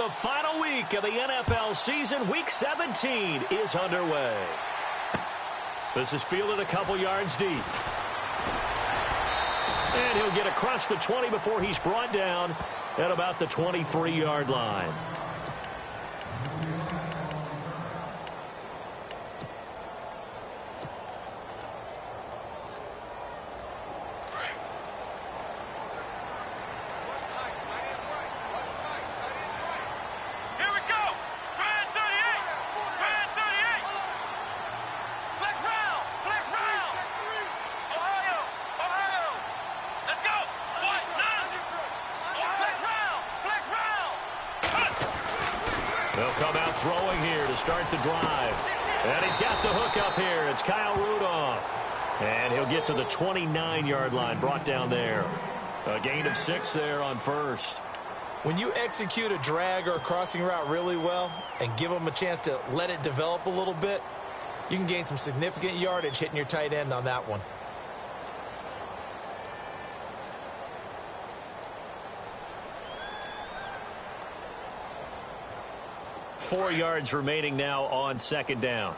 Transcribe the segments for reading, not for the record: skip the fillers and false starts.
the final week of the NFL season. Week 17 is underway. This is fielded a couple yards deep. And he'll get across the 20 before he's brought down at about the 23-yard line. They'll come out throwing here to start the drive. And he's got the hook up here. It's Kyle Rudolph. And he'll get to the 29-yard line, brought down there. A gain of 6 there on first. When you execute a drag or a crossing route really well and give them a chance to let it develop a little bit, you can gain some significant yardage hitting your tight end on that one. Four yards remaining now on second down.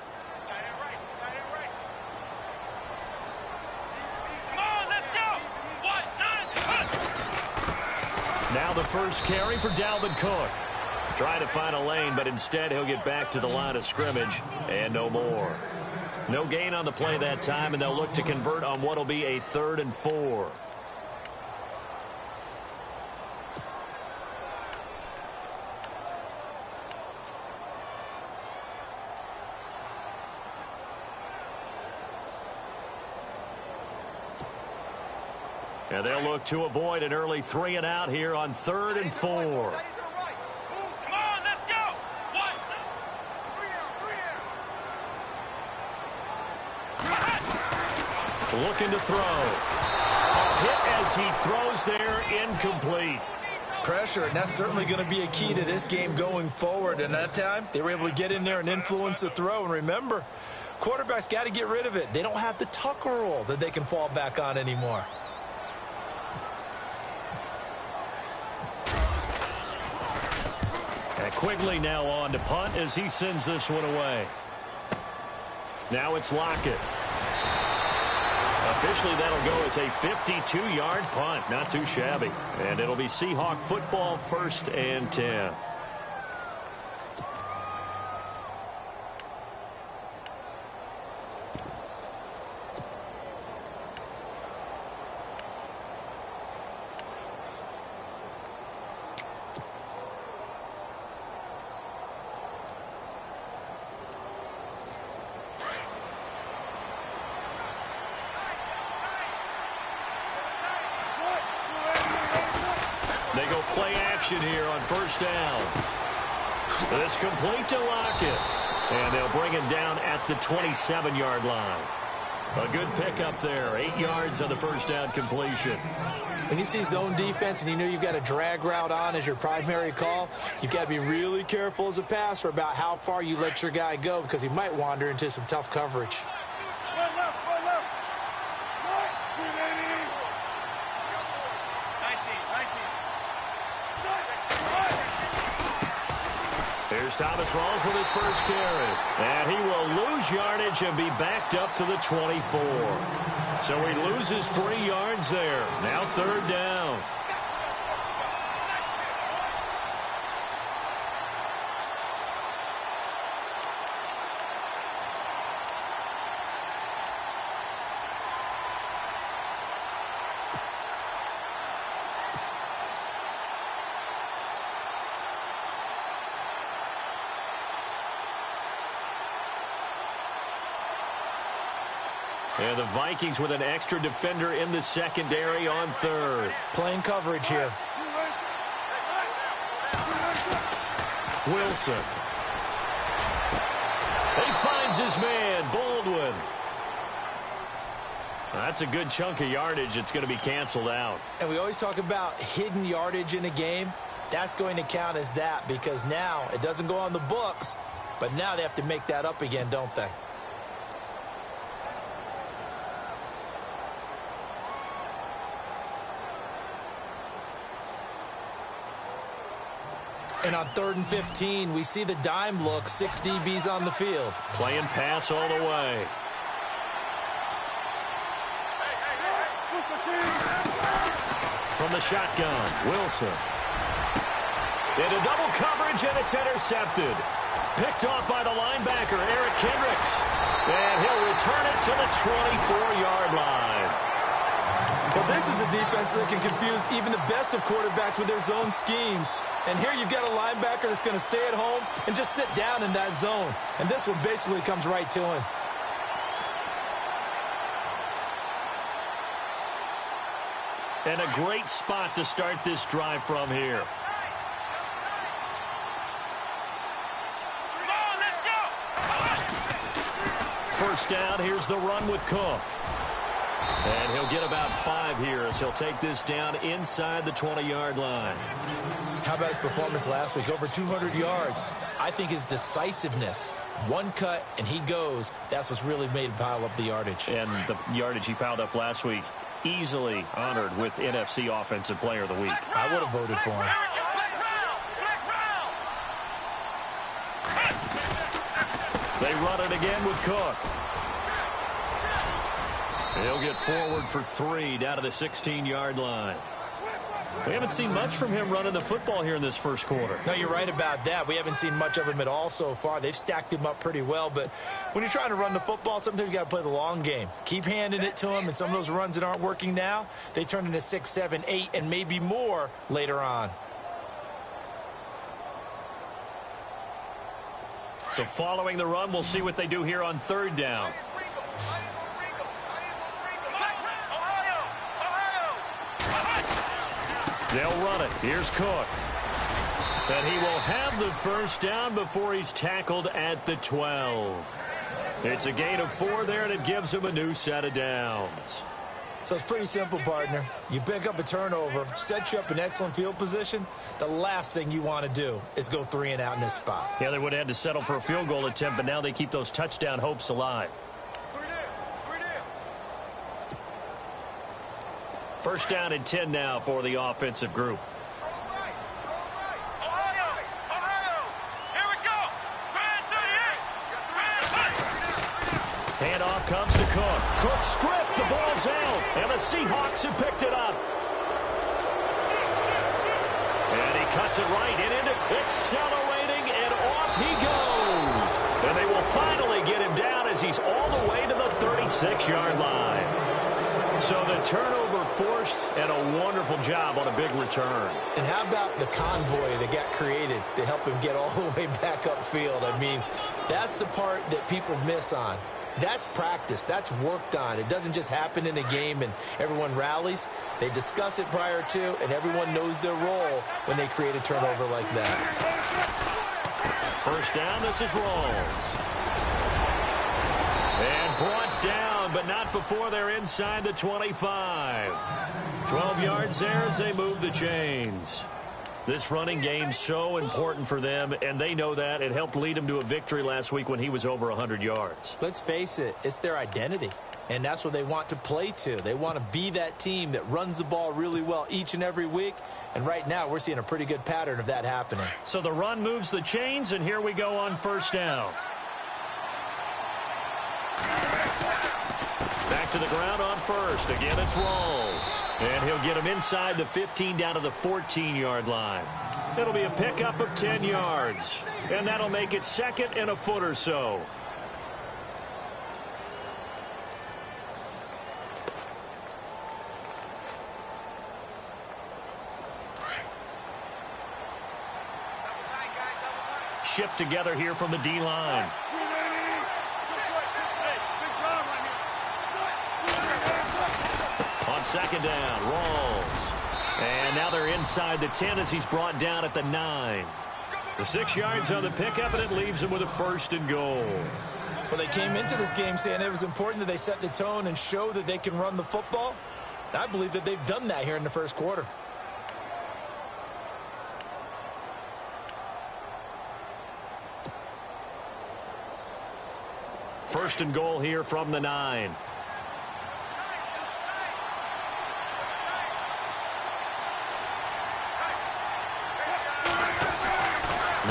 Now the first carry for Dalvin Cook. Trying to find a lane, but instead he'll get back to the line of scrimmage and no more. No gain on the play that time, and they'll look to convert on what will be a 3rd and 4. And they'll look to avoid an early 3 and out here on 3rd and 4. Come on, let's go. Looking to throw. A hit as he throws there, incomplete. Pressure, and that's certainly going to be a key to this game going forward. And that time, they were able to get in there and influence the throw. And remember, quarterbacks got to get rid of it. They don't have the tuck rule that they can fall back on anymore. And Quigley now on to punt as he sends this one away. Now it's Lockett. Officially, that'll go as a 52-yard punt. Not too shabby. And it'll be Seahawk football, 1st and 10. They go play action here on 1st down. It's complete to Lockett. And they'll bring him down at the 27-yard line. A good pickup there. 8 yards on the 1st down completion. When you see zone defense and you know you've got a drag route on as your primary call, you've got to be really careful as a passer about how far you let your guy go because he might wander into some tough coverage. Here's Thomas Rawls with his first carry. And he will lose yardage and be backed up to the 24. So he loses 3 yards there. Now 3rd down. And the Vikings with an extra defender in the secondary on 3rd. Playing coverage here. Wilson. He finds his man, Baldwin. That's a good chunk of yardage. It's going to be canceled out. And we always talk about hidden yardage in a game. That's going to count as that because now it doesn't go on the books, but now they have to make that up again, don't they? And on 3rd and 15, we see the dime look, 6 DBs on the field. Playing pass all the way. From the shotgun, Wilson. Into double coverage, and it's intercepted. Picked off by the linebacker, Eric Kendricks. And he'll return it to the 24-yard line. Well, this is a defense that can confuse even the best of quarterbacks with their zone schemes. And here you've got a linebacker that's going to stay at home and just sit down in that zone. And this one basically comes right to him. And a great spot to start this drive from here. First down, here's the run with Cook. And he'll get about 5 here as he'll take this down inside the 20-yard line. How about his performance last week? Over 200 yards. I think his decisiveness, one cut and he goes, that's what's really made him pile up the yardage. And the yardage he piled up last week, easily honored with NFC Offensive Player of the Week. I would have voted for him. They run it again with Cook. He'll get forward for 3 down to the 16-yard line. We haven't seen much from him running the football here in this first quarter. No, you're right about that. We haven't seen much of him at all so far. They've stacked him up pretty well, but when you're trying to run the football, sometimes you got to play the long game. Keep handing it to him, and some of those runs that aren't working now, they turn into 6, 7, 8, and maybe more later on. So following the run, we'll see what they do here on 3rd down. They'll run it. Here's Cook. And he will have the first down before he's tackled at the 12. It's a gain of 4 there, and it gives him a new set of downs. So it's pretty simple, partner. You pick up a turnover, set you up in excellent field position. The last thing you want to do is go 3 and out in this spot. Yeah, they would have had to settle for a field goal attempt, but now they keep those touchdown hopes alive. First down and 10 now for the offensive group. Handoff comes to Cook. Cook stripped. The ball's out. And the Seahawks have picked it up. And he cuts it right and into accelerating, and off he goes. And they will finally get him down as he's all the way to the 36-yard line. So the turnover forced, and a wonderful job on a big return. And how about the convoy that got created to help him get all the way back upfield? I mean, that's the part that people miss on. That's practice. That's worked on. It doesn't just happen in a game and everyone rallies. They discuss it prior to, and everyone knows their role when they create a turnover like that. First down, this is Rawls. And brought down, but not before they're inside the 25. 12 yards there as they move the chains. This running game's so important for them, and they know that. It helped lead them to a victory last week when he was over 100 yards. Let's face it, it's their identity, and that's what they want to play to. They want to be that team that runs the ball really well each and every week, and right now we're seeing a pretty good pattern of that happening. So the run moves the chains, and here we go on first down. Back to the ground on first. Again, it's Rawls. And he'll get him inside the 15 down to the 14-yard line. It'll be a pickup of 10 yards. And that'll make it 2nd and a foot or so. Shift together here from the D-line. On 2nd down, Rawls. And now they're inside the 10 as he's brought down at the 9. The 6 yards on the pickup, and it leaves him with a 1st and goal. Well, they came into this game saying it was important that they set the tone and show that they can run the football. And I believe that they've done that here in the first quarter. First and goal here from the 9.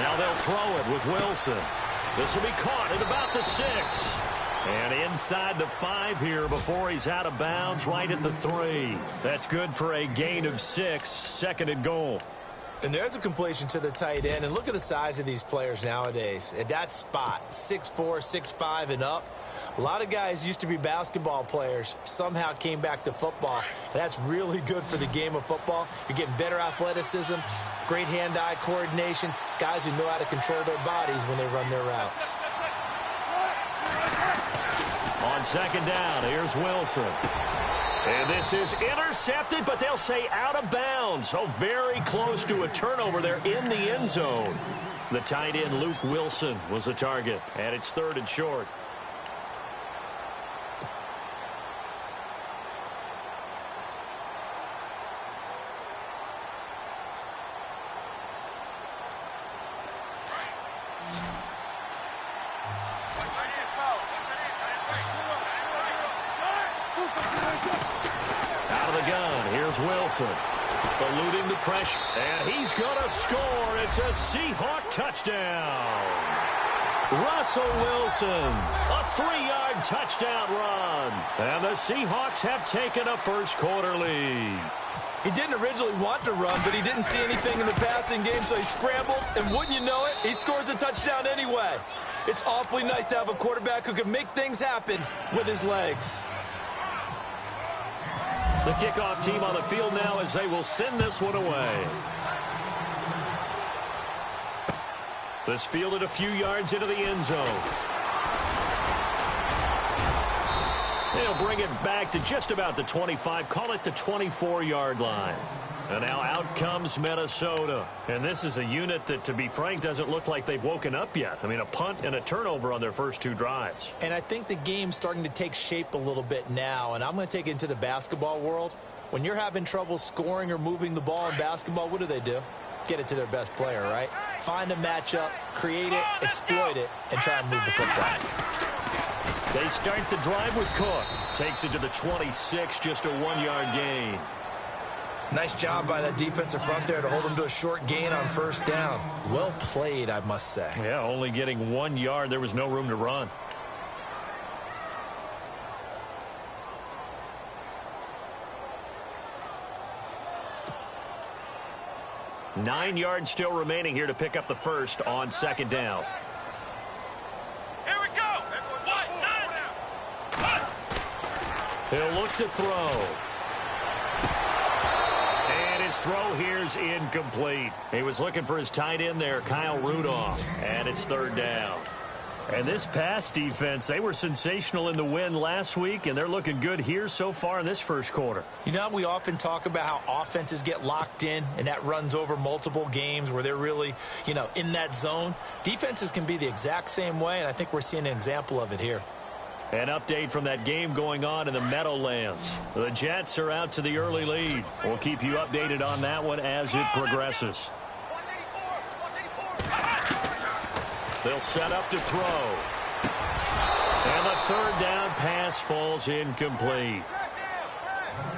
Now they'll throw it with Wilson. This will be caught at about the 6. And inside the 5 here before he's out of bounds, right at the 3. That's good for a gain of 6, 2nd and goal. And there's a completion to the tight end. And look at the size of these players nowadays. At that spot, 6'4", 6'5", and up. A lot of guys used to be basketball players, somehow came back to football. And that's really good for the game of football. You're getting better athleticism, great hand-eye coordination, guys who know how to control their bodies when they run their routes. On 2nd down, here's Wilson. And this is intercepted, but they'll say out of bounds. So very close to a turnover there in the end zone. The tight end, Luke Wilson, was the target. And it's 3rd and short. Out of the gun, here's Wilson. Eluding the pressure, and he's going to score. It's a Seahawk touchdown. Russell Wilson, a 3-yard touchdown run. And the Seahawks have taken a first-quarter lead. He didn't originally want to run, but he didn't see anything in the passing game, so he scrambled, and wouldn't you know it, he scores a touchdown anyway. It's awfully nice to have a quarterback who can make things happen with his legs. The kickoff team on the field now as they will send this one away. This fielded a few yards into the end zone. They'll bring it back to just about the 25, call it the 24-yard line. And now out comes Minnesota. And this is a unit that, to be frank, doesn't look like they've woken up yet. I mean, a punt and a turnover on their first 2 drives. And I think the game's starting to take shape a little bit now. And I'm going to take it into the basketball world. When you're having trouble scoring or moving the ball in basketball, what do? Get it to their best player, right? Find a matchup, create it, exploit it, and try and move the football. They start the drive with Cook. Takes it to the 26, just a 1-yard gain. Nice job by that defensive front there to hold them to a short gain on first down. Well played, I must say. Yeah, only getting 1 yard. There was no room to run. Nine yards still remaining here to pick up the first on 2nd down. Here we go. He'll look to throw. And his throw here's incomplete. He was looking for his tight end there, Kyle Rudolph. And it's 3rd down. And this pass defense, they were sensational in the win last week, and they're looking good here so far in this first quarter. You know, we often talk about how offenses get locked in, and that runs over multiple games where they're really, in that zone. Defenses can be the exact same way, and I think we're seeing an example of it here. An update from that game going on in the Meadowlands. The Jets are out to the early lead. We'll keep you updated on that one as it progresses. They'll set up to throw. And the 3rd down pass falls incomplete.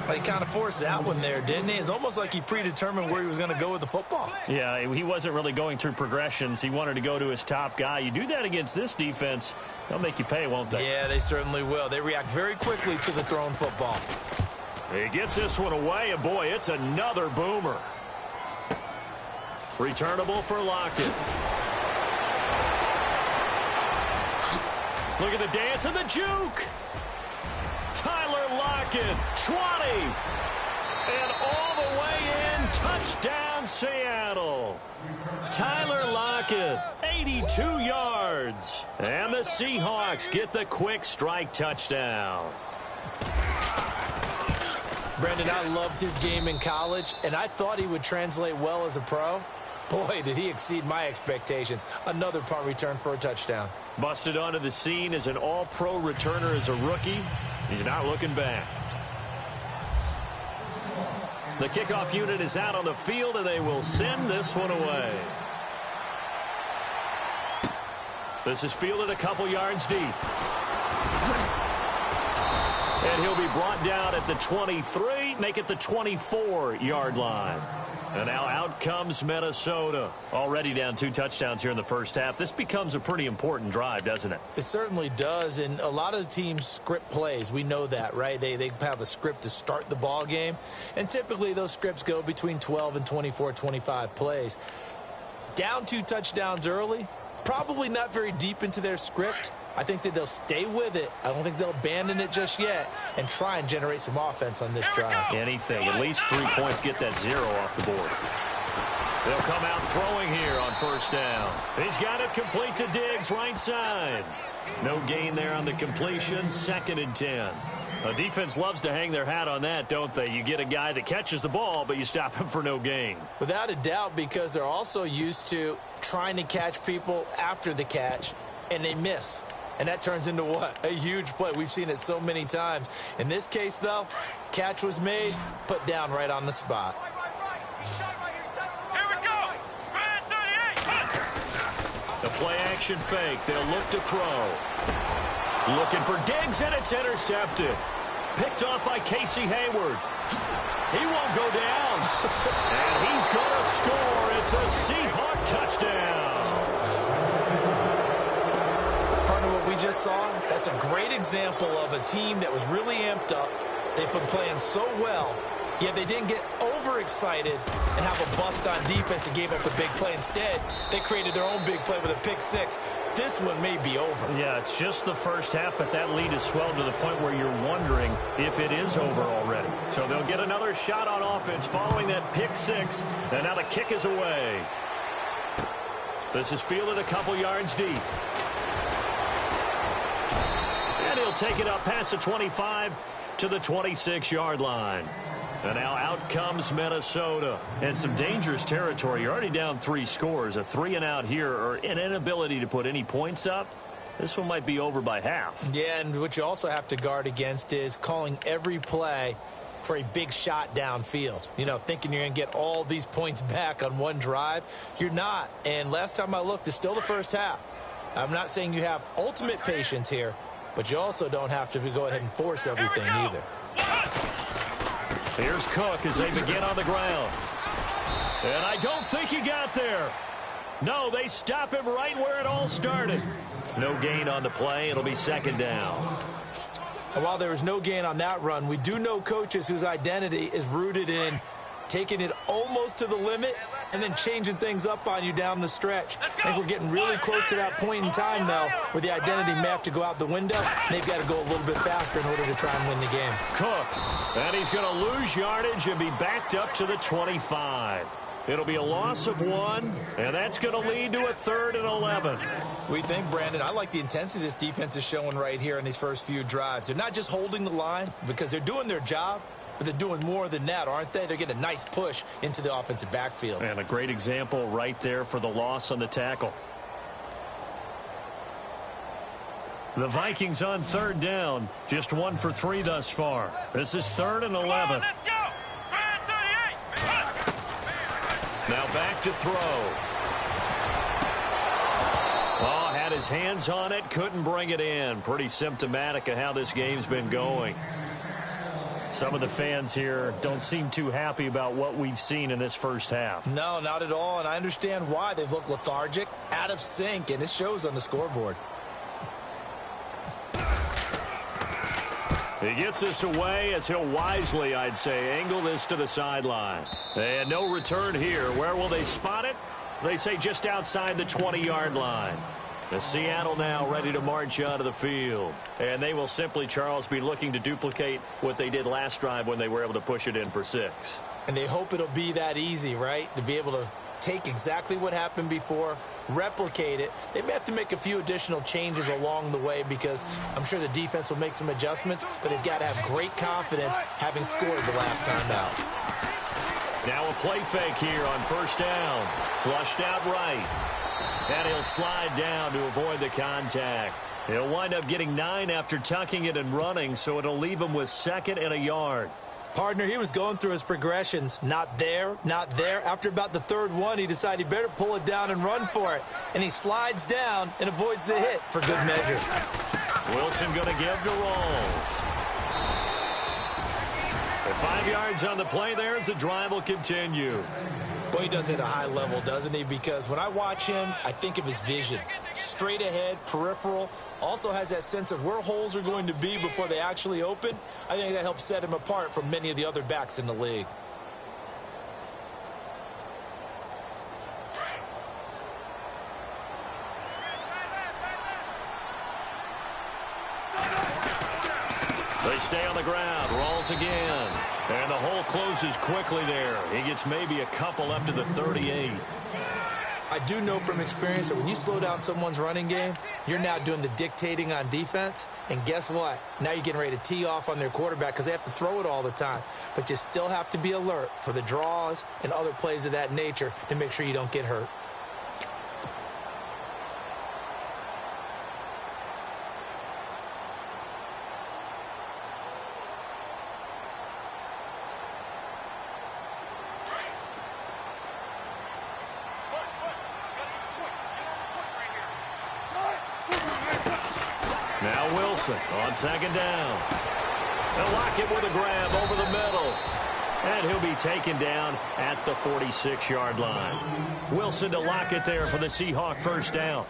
He kind of forced that one there, didn't he? It's almost like he predetermined where he was going to go with the football. Yeah, he wasn't really going through progressions. He wanted to go to his top guy. You do that against this defense, they'll make you pay, won't they? Yeah, they certainly will. They react very quickly to the thrown football. He gets this one away, and boy, it's another boomer. Returnable for Lockett. Look at the dance and the juke. Tyler Lockett, 20. And all the way in, touchdown Seattle. Tyler Lockett, 82 yards. And the Seahawks get the quick strike touchdown. Brendan, I loved his game in college, and I thought he would translate well as a pro. Boy, did he exceed my expectations. Another punt return for a touchdown. Busted onto the scene as an all-pro returner as a rookie. He's not looking back. The kickoff unit is out on the field, and they will send this one away. This is fielded a couple yards deep. And he'll be brought down at the 23, make it the 24-yard line. And now out comes Minnesota. Already down 2 touchdowns here in the first half. This becomes a pretty important drive, doesn't it? It certainly does, and a lot of the teams script plays. We know that, right? They have a script to start the ball game, and typically those scripts go between 12 and 24, 25 plays. Down 2 touchdowns early, probably not very deep into their script. I think that they'll stay with it. I don't think they'll abandon it just yet and try and generate some offense on this drive. Anything. At least 3 points, get that 0 off the board. They'll come out throwing here on first down. He's got it complete to Diggs, right side. No gain there on the completion, 2nd and 10. The defense loves to hang their hat on that, don't they? You get a guy that catches the ball, but you stop him for no gain. Without a doubt, because they're also used to trying to catch people after the catch, and they miss. And that turns into what? A huge play. We've seen it so many times. In this case, though, catch was made, put down right on the spot. Here we go. The play action fake. They'll look to throw. Looking for Diggs, and it's intercepted. Picked off by Casey Hayward. He won't go down. And he's going to score. It's a Seahawk touchdown. Partner, what we just saw, that's a great example of a team that was really amped up. They've been playing so well, yet they didn't get overexcited and have a bust on defense and gave up a big play. Instead, they created their own big play with a pick 6. This one may be over. Yeah, it's just the first half, but that lead has swelled to the point where you're wondering if it is over already. So they'll get another shot on offense following that pick 6, and now the kick is away. This is fielded a couple yards deep. And he'll take it up past the 25 to the 26-yard line. And now out comes Minnesota. And some dangerous territory. You're already down 3 scores. A 3-and-out here, or an inability to put any points up. This one might be over by half. Yeah, and what you also have to guard against is calling every play for a big shot downfield. You know, thinking you're going to get all these points back on one drive. You're not. And last time I looked, it's still the first half. I'm not saying you have ultimate patience here, but you also don't have to go ahead and force everything either. Here's Cook as they begin on the ground. And I don't think he got there. No, they stop him right where it all started. No gain on the play. It'll be 2nd down. And while there was no gain on that run, we do know coaches whose identity is rooted in taking it almost to the limit and then changing things up on you down the stretch. I think we're getting really close to that point in time, though, where the identity may have to go out the window. They've got to go a little bit faster in order to try and win the game. Cook, and he's going to lose yardage and be backed up to the 25. It'll be a loss of 1, and that's going to lead to a 3rd and 11. We think, Brandon, I like the intensity this defense is showing right here in these first few drives. They're not just holding the line because they're doing their job, but they're doing more than that, aren't they? They're getting a nice push into the offensive backfield. And a great example right there for the loss on the tackle. The Vikings on 3rd down. Just 1 for 3 thus far. This is 3rd and 11. Let's go. 38. Now back to throw. Oh, had his hands on it, couldn't bring it in. Pretty symptomatic of how this game's been going. Some of the fans here don't seem too happy about what we've seen in this first half. No, not at all, and I understand why. They've looked lethargic, out of sync, and it shows on the scoreboard. He gets this away as he'll wisely, I'd say, angle this to the sideline. And no return here. Where will they spot it? They say just outside the 20-yard line. The Seattle now ready to march onto the field. And they will simply, Charles, be looking to duplicate what they did last drive when they were able to push it in for 6. And they hope it'll be that easy, right? To be able to take exactly what happened before, replicate it. They may have to make a few additional changes along the way because I'm sure the defense will make some adjustments, but they've got to have great confidence having scored the last time out. Now a play fake here on first down. Flushed out right. And he'll slide down to avoid the contact. He'll wind up getting 9 after tucking it and running, so it'll leave him with 2nd and a yard. Partner, he was going through his progressions. Not there, not there. After about the 3rd one, he decided he better pull it down and run for it. And he slides down and avoids the hit for good measure. Wilson going to give to Rawls. At 5 yards on the play there as the drive will continue. Boy, he does it at a high level, doesn't he? Because when I watch him, I think of his vision. Straight ahead, peripheral. Also has that sense of where holes are going to be before they actually open. I think that helps set him apart from many of the other backs in the league. They stay on the ground. Rolls again. And the hole closes quickly there. He gets maybe a couple up to the 38. I do know from experience that when you slow down someone's running game, you're now doing the dictating on defense. And guess what? Now you're getting ready to tee off on their quarterback because they have to throw it all the time. But you still have to be alert for the draws and other plays of that nature to make sure you don't get hurt. Now Wilson on second down. They'll lock it with a grab over the middle. And he'll be taken down at the 46-yard line. Wilson to lock it there for the Seahawk first down.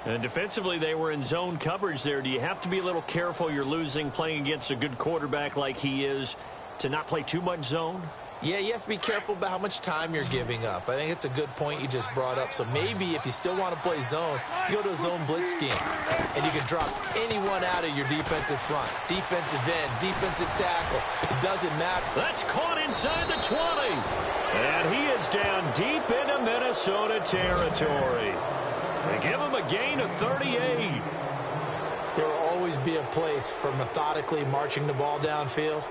And defensively, they were in zone coverage there. Do you have to be a little careful you're losing playing against a good quarterback like he is to not play too much zone? Yeah, you have to be careful about how much time you're giving up. I think it's a good point you just brought up. So maybe if you still want to play zone, you go to a zone blitz scheme. And you can drop anyone out of your defensive front. Defensive end, defensive tackle. It doesn't matter. That's caught inside the 20. And he is down deep into Minnesota territory. They give him a gain of 38. There will always be a place for methodically marching the ball downfield.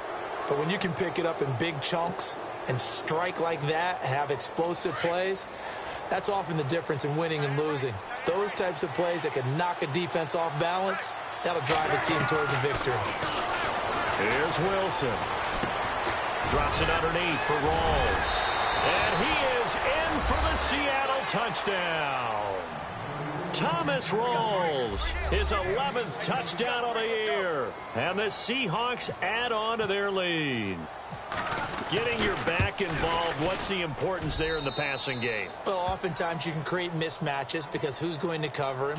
But when you can pick it up in big chunks and strike like that, have explosive plays, that's often the difference in winning and losing. Those types of plays that can knock a defense off balance, that'll drive a team towards a victory. Here's Wilson. Drops it underneath for Rawls. And he is in for the Seattle touchdown. Thomas Rawls, his 11th touchdown on the year. And the Seahawks add on to their lead. Getting your back involved, what's the importance there in the passing game? Well, oftentimes you can create mismatches because who's going to cover him?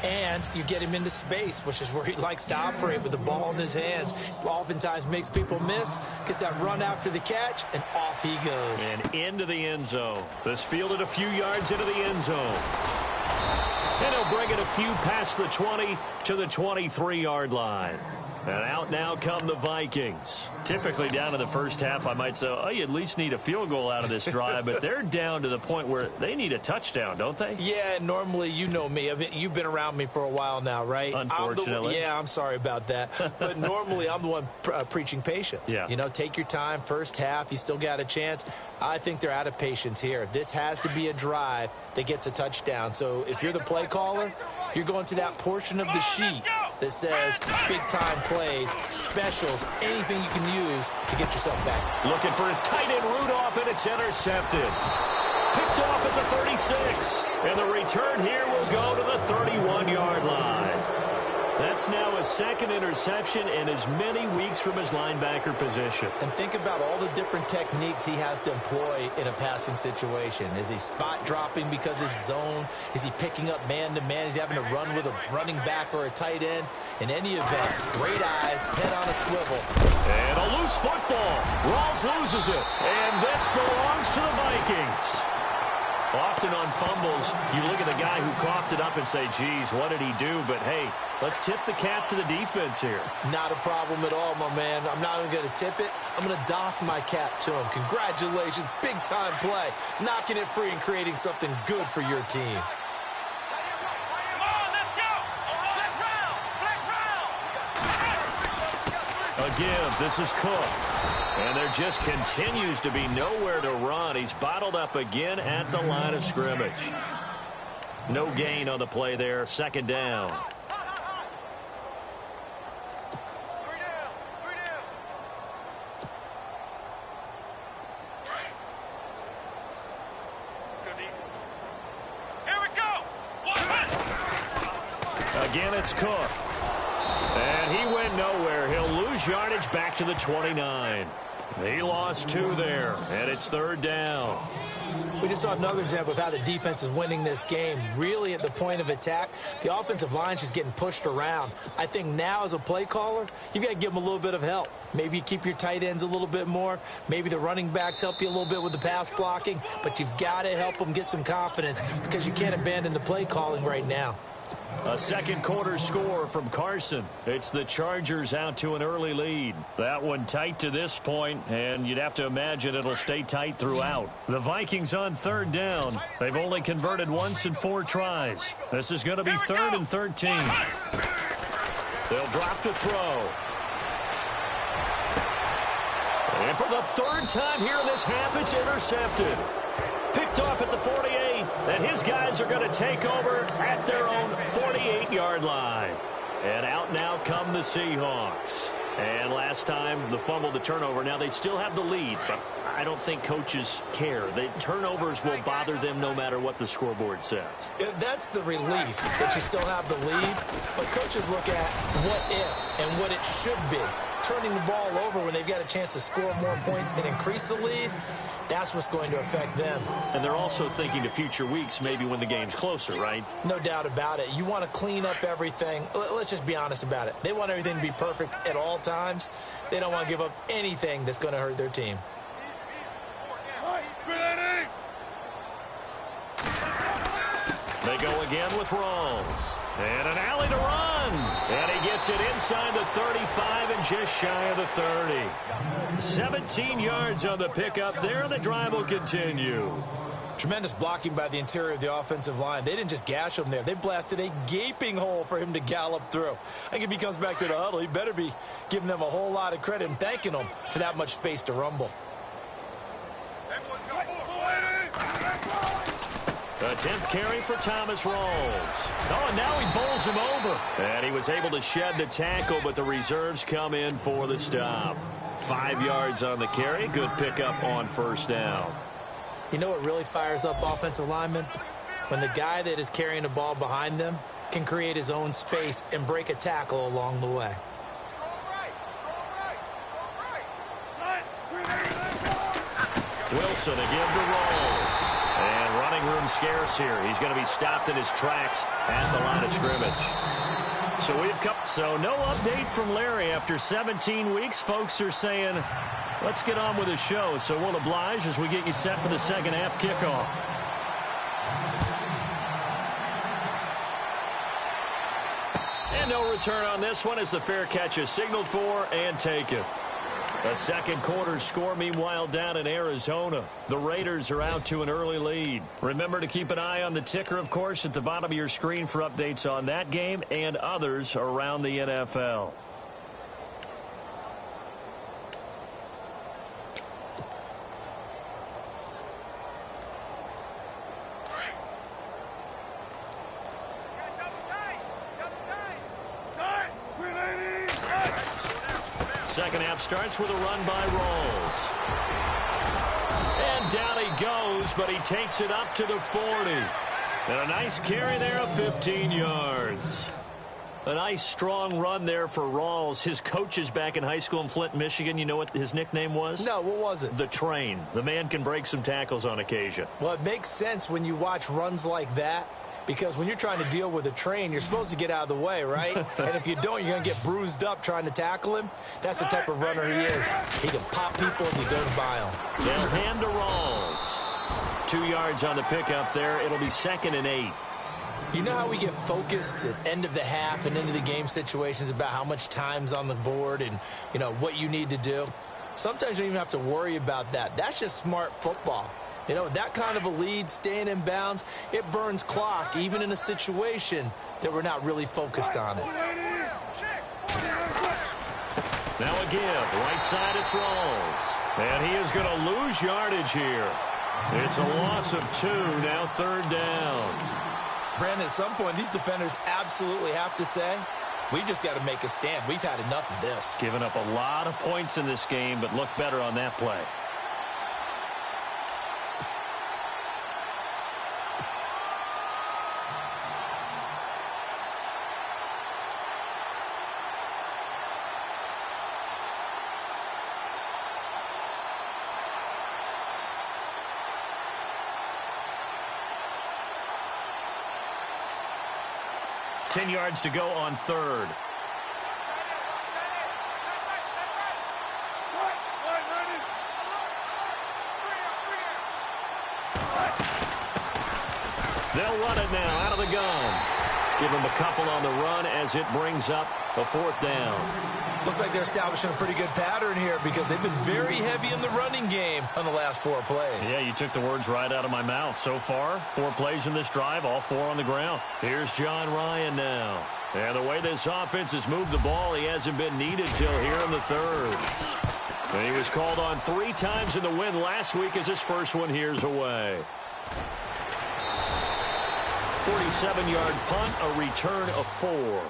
And you get him into space, which is where he likes to operate with the ball in his hands. Oftentimes makes people miss, gets that run after the catch, and off he goes. And into the end zone. This fielded a few yards into the end zone. And he'll bring it a few past the 20 to the 23-yard line. And out now come the Vikings. Typically down in the first half, I might say, oh, you at least need a field goal out of this drive. But they're down to the point where they need a touchdown, don't they? Yeah, normally, you know me. I mean, you've been around me for a while now, right? Unfortunately. I'm sorry about that. But normally, I'm the one preaching patience. Yeah. You know, take your time. First half, you still got a chance. I think they're out of patience here. This has to be a drive that gets a touchdown. So if you're the play caller, you're going to that portion of the sheet that says big-time plays, specials, anything you can use to get yourself back. Looking for his tight end Rudolph, and it's intercepted. Picked off at the 36. And the return here will go to the 31-yard line. That's now his second interception in as many weeks from his linebacker position. And think about all the different techniques he has to employ in a passing situation. Is he spot dropping because it's zone? Is he picking up man-to-man? Is he having to run with a running back or a tight end? In any event, great eyes, head on a swivel. And a loose football. Rawls loses it. And this belongs to the Vikings. Often on fumbles, you look at the guy who coughed it up and say, geez, what did he do? But, hey, let's tip the cap to the defense here. Not a problem at all, my man. I'm not even going to tip it. I'm going to doff my cap to him. Congratulations. Big-time play. Knocking it free and creating something good for your team. Again, this is Cook. And there just continues to be nowhere to run. He's bottled up again at the line of scrimmage. No gain on the play there. Second down. Here we go. Again, it's Cook. And he went nowhere. He'll lose yardage back to the 29. He lost 2 there, and it's 3rd down. We just saw another example of how the defense is winning this game. Really at the point of attack, the offensive line is just getting pushed around. I think now as a play caller, you've got to give them a little bit of help. Maybe you keep your tight ends a little bit more. Maybe the running backs help you a little bit with the pass blocking. But you've got to help them get some confidence because you can't abandon the play calling right now. A second quarter score from Carson. It's the Chargers out to an early lead. That one tight to this point, and you'd have to imagine it'll stay tight throughout. The Vikings on 3rd down. They've only converted once in 4 tries. This is going to be 3rd and 13. They'll drop to throw. And for the 3rd time here in this half, it's intercepted. Picked off at the 48, and his guys are going to take over at their own 48-yard line. And out now come the Seahawks. And last time, the fumble, the turnover. Now, they still have the lead, but I don't think coaches care. The turnovers will bother them no matter what the scoreboard says. Yeah, that's the relief that you still have the lead, but coaches look at what if and what it should be. Turning the ball over when they've got a chance to score more points and increase the lead, that's what's going to affect them. And they're also thinking to future weeks, maybe when the game's closer, right? No doubt about it. You want to clean up everything. Let's just be honest about it. They want everything to be perfect at all times. They don't want to give up anything that's going to hurt their team. They go again with Rawls. And an alley to run. And he gets it inside the 35 and just shy of the 30. 17 yards on the pickup there, and the drive will continue. Tremendous blocking by the interior of the offensive line. They didn't just gash him there. They blasted a gaping hole for him to gallop through. I think if he comes back to the huddle, he better be giving them a whole lot of credit and thanking them for that much space to rumble. The 10th carry for Thomas Rawls. Oh, and now he bowls him over. And he was able to shed the tackle, but the reserves come in for the stop. 5 yards on the carry. Good pickup on 1st down. You know what really fires up offensive linemen? When the guy that is carrying the ball behind them can create his own space and break a tackle along the way. Wilson again to Rawls. And running room scarce here. He's going to be stopped in his tracks at the line of scrimmage. So no update from Larry after 17 weeks. Folks are saying, let's get on with the show. So we'll oblige as we get you set for the second half kickoff. And no return on this one as the fair catch is signaled for and taken. A second quarter score, meanwhile, down in Arizona. The Raiders are out to an early lead. Remember to keep an eye on the ticker, of course, at the bottom of your screen for updates on that game and others around the NFL. Second half starts with a run by Rawls. And down he goes, but he takes it up to the 40. And a nice carry there of 15 yards. A nice, strong run there for Rawls. His coaches back in high school in Flint, Michigan, you know what his nickname was? No, what was it? The Train. The man can break some tackles on occasion. Well, it makes sense when you watch runs like that. Because when you're trying to deal with a train, you're supposed to get out of the way, right? And if you don't, you're going to get bruised up trying to tackle him. That's the type of runner he is. He can pop people as he goes by them. They'll hand to Rawls. 2 yards on the pickup there. It'll be 2nd and 8. You know how we get focused at end of the half and into the game situations about how much time's on the board and, you know, what you need to do? Sometimes you don't even have to worry about that. That's just smart football. You know, that kind of a lead, staying in bounds, it burns clock, even in a situation that we're not really focused on it. Now a give. Right side, it's Rawls. And he is going to lose yardage here. It's a loss of 2, now 3rd down. Brandon, at some point, these defenders absolutely have to say, we've just got to make a stand. We've had enough of this. Giving up a lot of points in this game, but look better on that play. 10 yards to go on third. They'll run it now out of the gun. Give him a couple on the run as it brings up a fourth down. Looks like they're establishing a pretty good pattern here because they've been very heavy in the running game on the last 4 plays. Yeah, you took the words right out of my mouth. So far, 4 plays in this drive, all 4 on the ground. Here's John Ryan now. And the way this offense has moved the ball, he hasn't been needed till here in the third. And he was called on 3 times in the win last week as his first one here's away. 47-yard punt, a return of 4.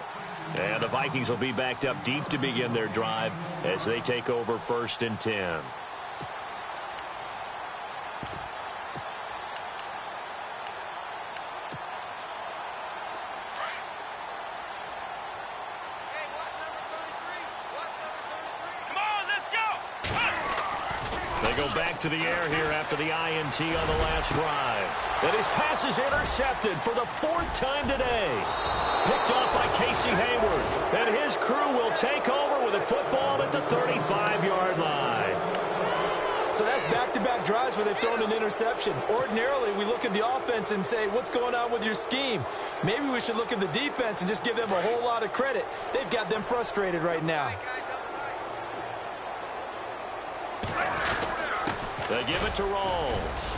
And the Vikings will be backed up deep to begin their drive as they take over 1st and 10. They go back to the air here after the INT on the last drive. And his pass is intercepted for the 4th time today. Picked off by Casey Hayward. And his crew will take over with a football at the 35-yard line. So that's back-to-back drives where they've thrown an interception. Ordinarily, we look at the offense and say, what's going on with your scheme? Maybe we should look at the defense and just give them a whole lot of credit. They've got them frustrated right now. They give it to Rawls.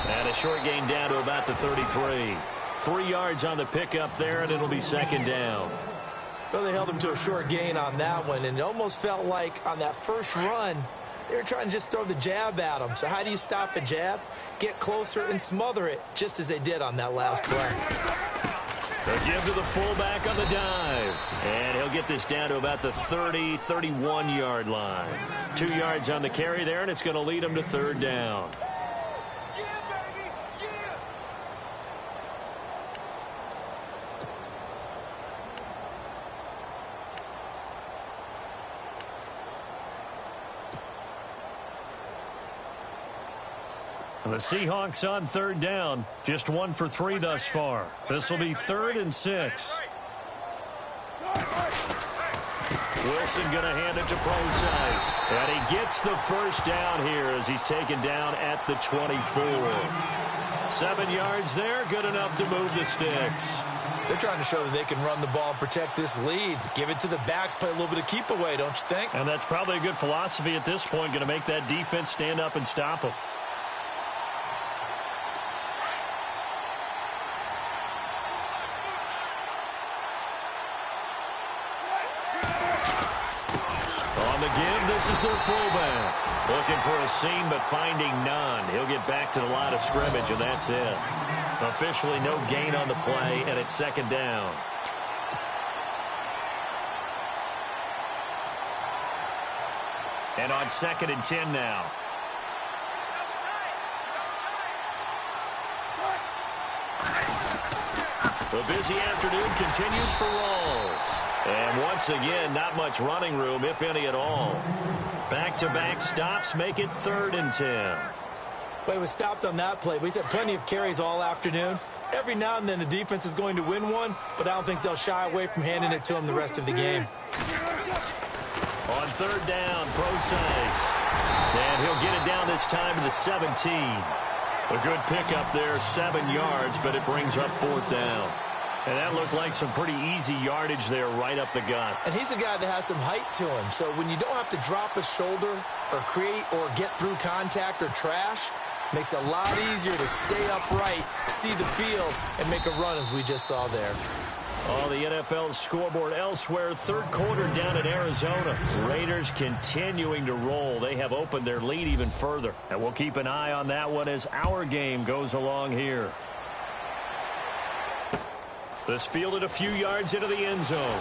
And a short gain down to about the 33. 3 yards on the pickup there, and it'll be 2nd down. Well, they held him to a short gain on that one, and it almost felt like on that first run, they were trying to just throw the jab at him. So how do you stop a jab? Get closer and smother it, just as they did on that last play. They give to the fullback on the dive. And he'll get this down to about the 30, 31-yard line. 2 yards on the carry there, and it's going to lead him to 3rd down. The Seahawks on 3rd down. Just 1 for 3 thus far. This will be 3rd and 6. Wilson going to hand it to Procise. And he gets the 1st down here as he's taken down at the 24. 7 yards there, good enough to move the sticks. They're trying to show that they can run the ball and protect this lead. Give it to the backs, play a little bit of keep away, don't you think? And that's probably a good philosophy at this point, going to make that defense stand up and stop them. This is their fullback. Looking for a seam, but finding none. He'll get back to the line of scrimmage, and that's it. Officially no gain on the play, and it's 2nd down. And on 2nd and 10 now. The busy afternoon continues for Rawls. And once again, not much running room, if any at all. Back-to-back stops make it 3rd and 10. Well, he was stopped on that play, but he's had plenty of carries all afternoon. Every now and then the defense is going to win one, but I don't think they'll shy away from handing it to him the rest of the game. On 3rd down, Procise. And he'll get it down this time to the 17. A good pickup there, 7 yards, but it brings up 4th down. And that looked like some pretty easy yardage there right up the gut. And he's a guy that has some height to him. So when you don't have to drop a shoulder or create or get through contact or trash, makes it a lot easier to stay upright, see the field, and make a run as we just saw there. Oh, the NFL scoreboard elsewhere. 3rd quarter down in Arizona. Raiders continuing to roll. They have opened their lead even further. And we'll keep an eye on that one as our game goes along here. This fielded a few yards into the end zone.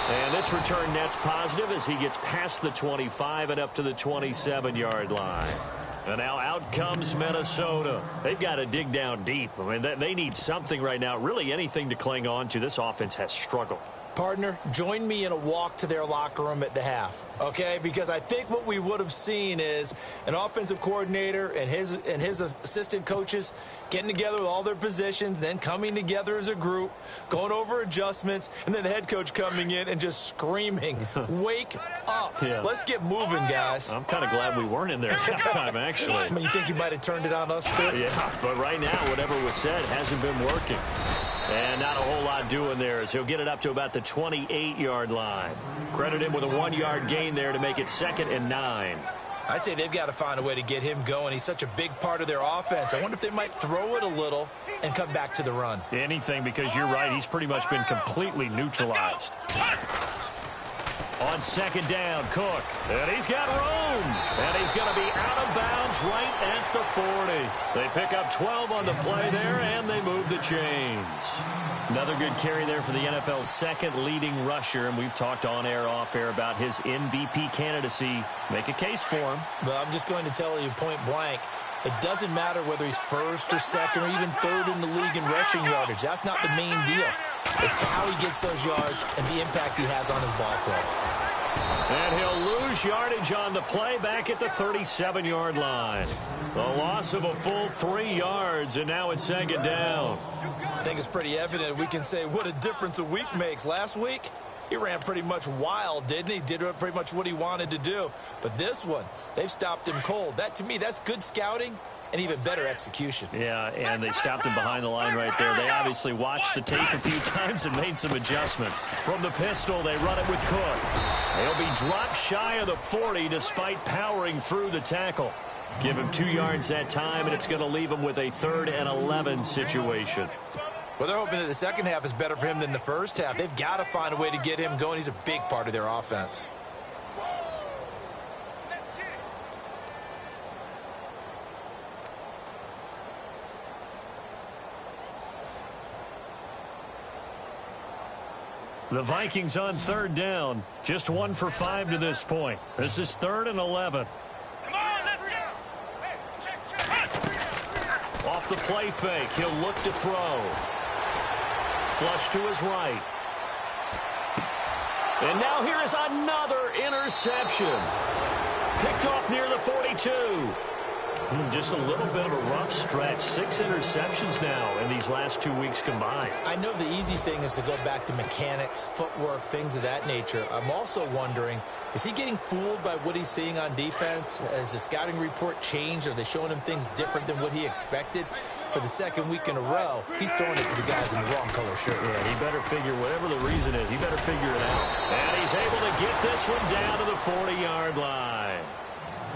And this return net's positive as he gets past the 25 and up to the 27-yard line. And now out comes Minnesota. They've got to dig down deep. I mean, they need something right now, really anything to cling on to. This offense has struggled. Partner, join me in a walk to their locker room at the half, okay? Because I think what we would have seen is an offensive coordinator and his assistant coaches getting together with all their positions, then coming together as a group, going over adjustments, and then the head coach coming in and just screaming, wake up. Yeah. Let's get moving, guys. I'm kind of glad we weren't in there at halftime, actually. I mean, you think you might have turned it on us, too? Yeah, but right now, whatever was said hasn't been working. And not a whole lot doing there as he'll get it up to about the 28-yard line. Credit him with a 1-yard gain there to make it 2nd and 9. I'd say they've got to find a way to get him going. He's such a big part of their offense. I wonder if they might throw it a little and come back to the run. Anything, because you're right, he's pretty much been completely neutralized. On 2nd down, Cook. And he's got room. And he's going to be out of bounds right at the 40. They pick up 12 on the play there, and they move the chains. Another good carry there for the NFL's 2nd leading rusher, and we've talked on air, off air about his MVP candidacy. Make a case for him. Well, I'm just going to tell you point blank, it doesn't matter whether he's 1st or 2nd or even 3rd in the league in rushing yardage. That's not the main deal. It's how he gets those yards and the impact he has on his ball play. And he'll lose yardage on the play back at the 37-yard line. The loss of a full 3 yards, and now it's 2nd down. I think it's pretty evident. We can say what a difference a week makes. Last week, he ran pretty much wild, didn't he? Did pretty much what he wanted to do. But this one, they've stopped him cold. That, to me, that's good scouting and even better execution. Yeah, and they stopped him behind the line right there. They obviously watched the tape a few times and made some adjustments. From the pistol, they run it with Cook. He'll be dropped shy of the 40 despite powering through the tackle. Give him 2 yards that time, and it's going to leave him with a 3rd and 11 situation. Well, they're hoping that the second half is better for him than the first half. They've got to find a way to get him going. He's a big part of their offense. The Vikings on 3rd down. Just 1 for 5 to this point. This is 3rd and 11. Come on, let's go. Hey, check. Off the play fake, he'll look to throw. Flush to his right. And now here is another interception. Picked off near the 42. Just a little bit of a rough stretch. 6 interceptions now in these last 2 weeks combined. I know the easy thing is to go back to mechanics, footwork, things of that nature. I'm also wondering, is he getting fooled by what he's seeing on defense? Has the scouting report changed? Are they showing him things different than what he expected? For the 2nd week in a row, he's throwing it to the guys in the wrong color shirt. Yeah, he better figure, whatever the reason is, he better figure it out. And he's able to get this one down to the 40-yard line.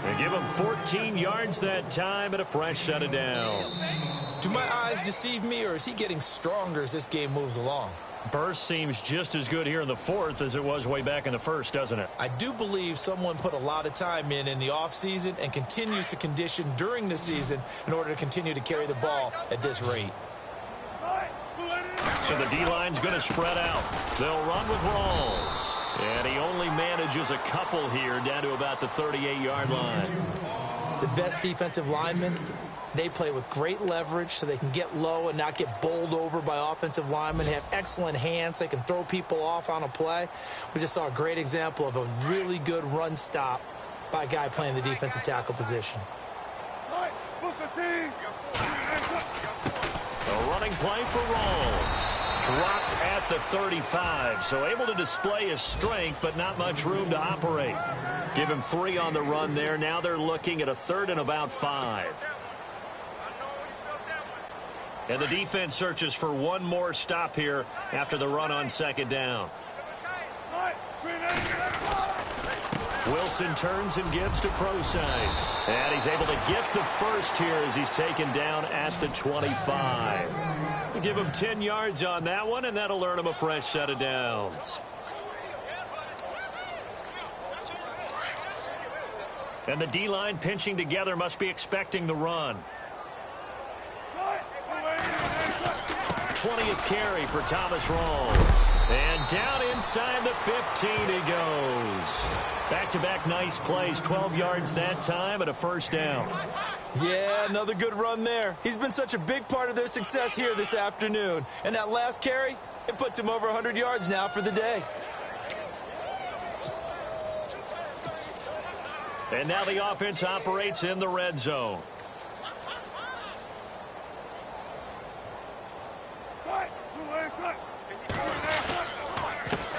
And give him 14 yards that time and a fresh set of downs. Do my eyes deceive me, or is he getting stronger as this game moves along? Burst seems just as good here in the 4th as it was way back in the 1st, doesn't it? I do believe someone put a lot of time in the offseason and continues to condition during the season in order to continue to carry the ball at this rate. So the D-line's going to spread out. They'll run with Rawls. And he only manages a couple here down to about the 38-yard line. The best defensive linemen, they play with great leverage so they can get low and not get bowled over by offensive linemen. They have excellent hands. They can throw people off on a play. We just saw a great example of a really good run stop by a guy playing the defensive tackle position. A running play for Rawls. Dropped at the 35, so able to display his strength, but not much room to operate. Give him 3 on the run there. Now they're looking at a 3rd and about 5. And the defense searches for one more stop here after the run on 2nd down. Wilson turns and gives to Procise. And he's able to get the first here as he's taken down at the 25. We'll give him 10 yards on that one, and that'll earn him a fresh set of downs. And the D-line pinching together must be expecting the run. 20th carry for Thomas Rawls. And down inside the 15 he goes. Back-to-back nice plays, 12 yards that time and a first down. Yeah, another good run there. He's been such a big part of their success here this afternoon. And that last carry, it puts him over 100 yards now for the day. And now the offense operates in the red zone.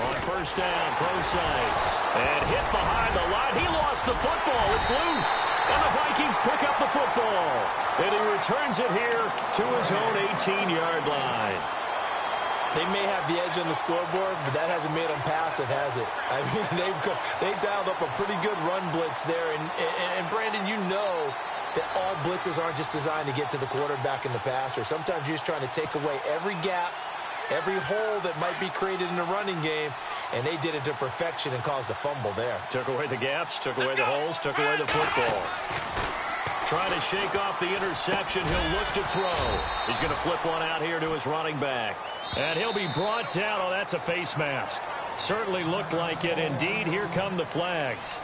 On first down, Procise. And hit behind the line. He lost the football. It's loose. And the Vikings pick up the football. And he returns it here to his own 18-yard line. They may have the edge on the scoreboard, but that hasn't made them passive, has it? I mean, they've dialed up a pretty good run blitz there. And Brandon, you know that all blitzes aren't just designed to get to the quarterback and the passer. Sometimes you're just trying to take away every gap, every hole that might be created in the running game, and they did it to perfection and caused a fumble there. Took away the gaps, took away the holes, took away the football. Trying to shake off the interception. He'll look to throw. He's going to flip one out here to his running back. And he'll be brought down. Oh, that's a face mask. Certainly looked like it. Indeed, here come the flags.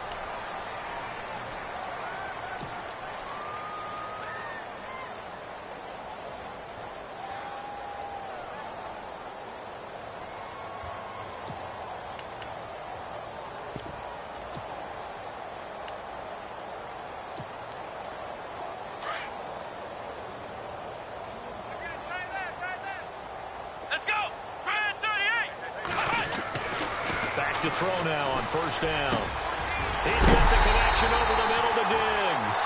To throw now on first down. He's got the connection over the middle to Diggs.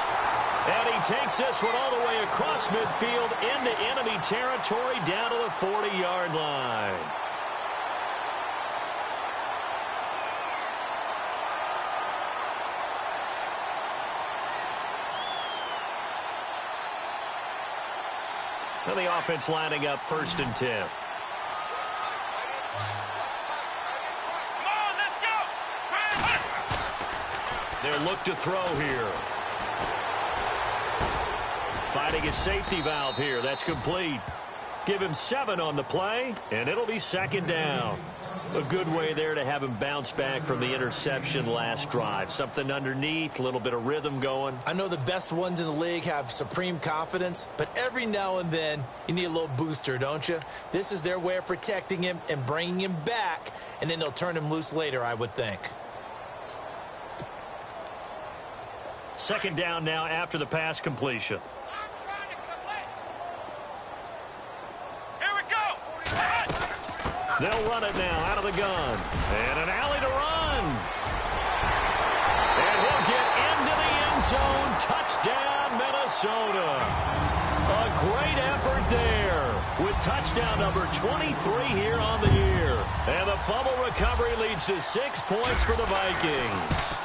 And he takes this one all the way across midfield into enemy territory down to the 40-yard line. And the offense lining up 1st and 10. They'll look to throw here. Finding his safety valve here. That's complete. Give him 7 on the play, and it'll be 2nd down. A good way there to have him bounce back from the interception last drive. Something underneath, a little bit of rhythm going. I know the best ones in the league have supreme confidence, but every now and then you need a little booster, don't you? This is their way of protecting him and bringing him back, and then they'll turn him loose later, I would think. 2nd down now after the pass completion. Here we go. They'll run it now out of the gun. And an alley to run. And he'll get into the end zone. Touchdown, Minnesota. A great effort there with touchdown number 23 here on the year. And the fumble recovery leads to 6 points for the Vikings.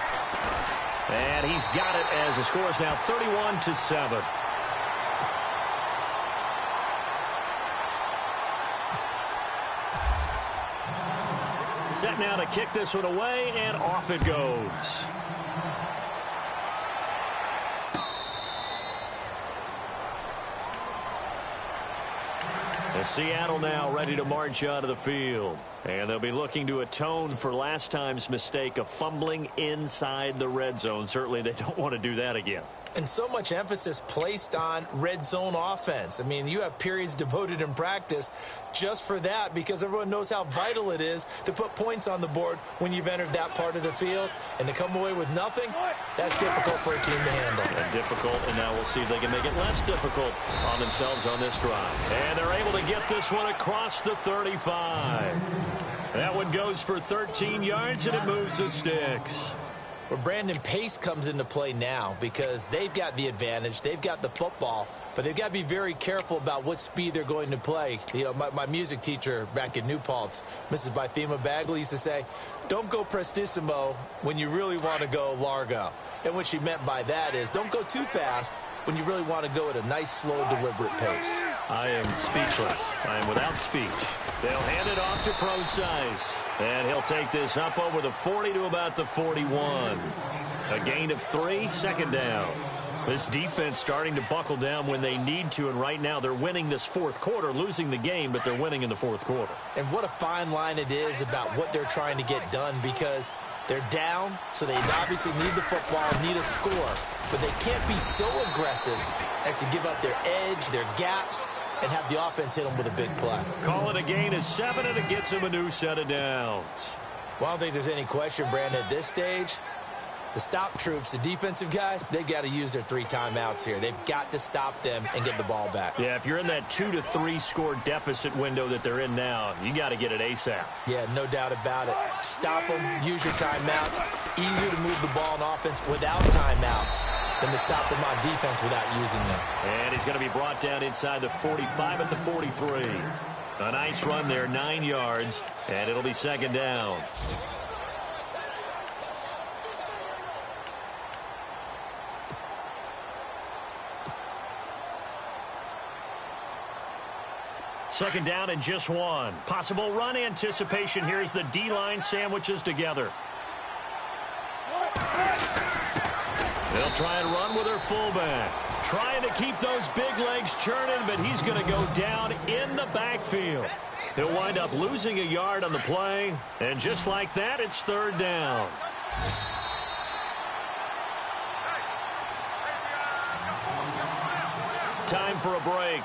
And he's got it as the score is now 31-7. Set now to kick this one away, and off it goes. And Seattle now ready to march out of the field. And they'll be looking to atone for last time's mistake of fumbling inside the red zone. Certainly they don't want to do that again. And so much emphasis placed on red zone offense. I mean, you have periods devoted in practice just for that because everyone knows how vital it is to put points on the board when you've entered that part of the field. And to come away with nothing, that's difficult for a team to handle. And difficult, and now we'll see if they can make it less difficult on themselves on this drive. And they're able to get this one across the 35. That one goes for 13 yards, and it moves the sticks. Well, Brandon, pace comes into play now because they've got the advantage. They've got the football, but they've got to be very careful about what speed they're going to play. You know, my music teacher back in New Paltz, Mrs. Bythema Bagley, used to say, don't go prestissimo when you really want to go largo. And what she meant by that is don't go too fast when you really want to go at a nice, slow, deliberate pace. I am speechless. I am without speech. They'll hand it off to Procise. And he'll take this up over the 40 to about the 41. A gain of 3, 2nd down. This defense starting to buckle down when they need to, and right now they're winning this 4th quarter, losing the game, but they're winning in the 4th quarter. And what a fine line it is about what they're trying to get done because they're down, so they obviously need the football, need a score, but they can't be so aggressive as to give up their edge, their gaps, and have the offense hit them with a big play. Call it a gain of 7, and it gets them a new set of downs. Well, I don't think there's any question, Brandon, at this stage, The stop troops, the defensive guys, they got to use their 3 timeouts here. They've got to stop them and get the ball back. Yeah, if you're in that 2 to 3 score deficit window that they're in now, you got to get it ASAP. Yeah, no doubt about it. Stop them, use your timeouts. Easier to move the ball on offense without timeouts than to stop them on defense without using them. And he's going to be brought down inside the 45 at the 43. A nice run there, 9 yards, and it'll be second down. Second down and just 1. Possible run anticipation here as the D-line sandwiches together. They'll try and run with their fullback. Trying to keep those big legs churning, but he's going to go down in the backfield. He'll wind up losing a yard on the play, and just like that, it's third down. Time for a break.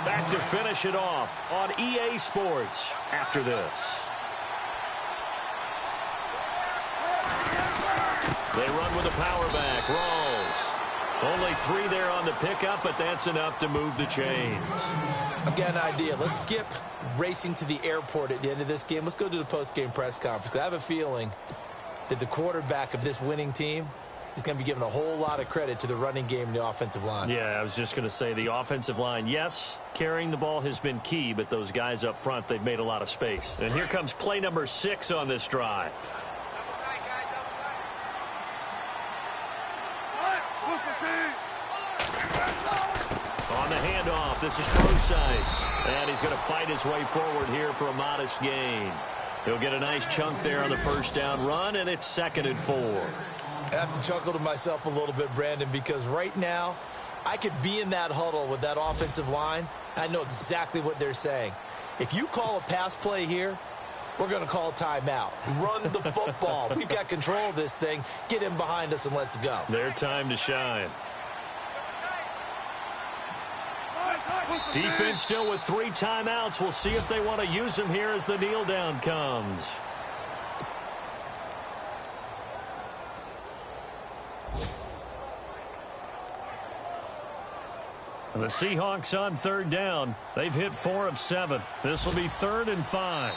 Back to finish it off on EA Sports after this. They run with a power back. Rolls. Only 3 there on the pickup, but that's enough to move the chains. I've got an idea. Let's skip racing to the airport at the end of this game. Let's go to the post-game press conference. I have a feeling that the quarterback of this winning team is going to be given a whole lot of credit to the running game and the offensive line. Yeah, I was just going to say the offensive line, yes, carrying the ball has been key, but those guys up front, they've made a lot of space. And here comes play number 6 on this drive. On the handoff, this is Procise. And he's going to fight his way forward here for a modest gain. He'll get a nice chunk there on the first down run, and it's 2nd and 4. I have to chuckle to myself a little bit, Brandon, because right now I could be in that huddle with that offensive line. I know exactly what they're saying. If you call a pass play here, we're going to call a timeout. Run the football. We've got control of this thing. Get in behind us and let's go. Their time to shine. Defense still with 3 timeouts. We'll see if they want to use them here as the kneel down comes. The Seahawks on third down. They've hit 4 of 7. This will be 3rd and 5.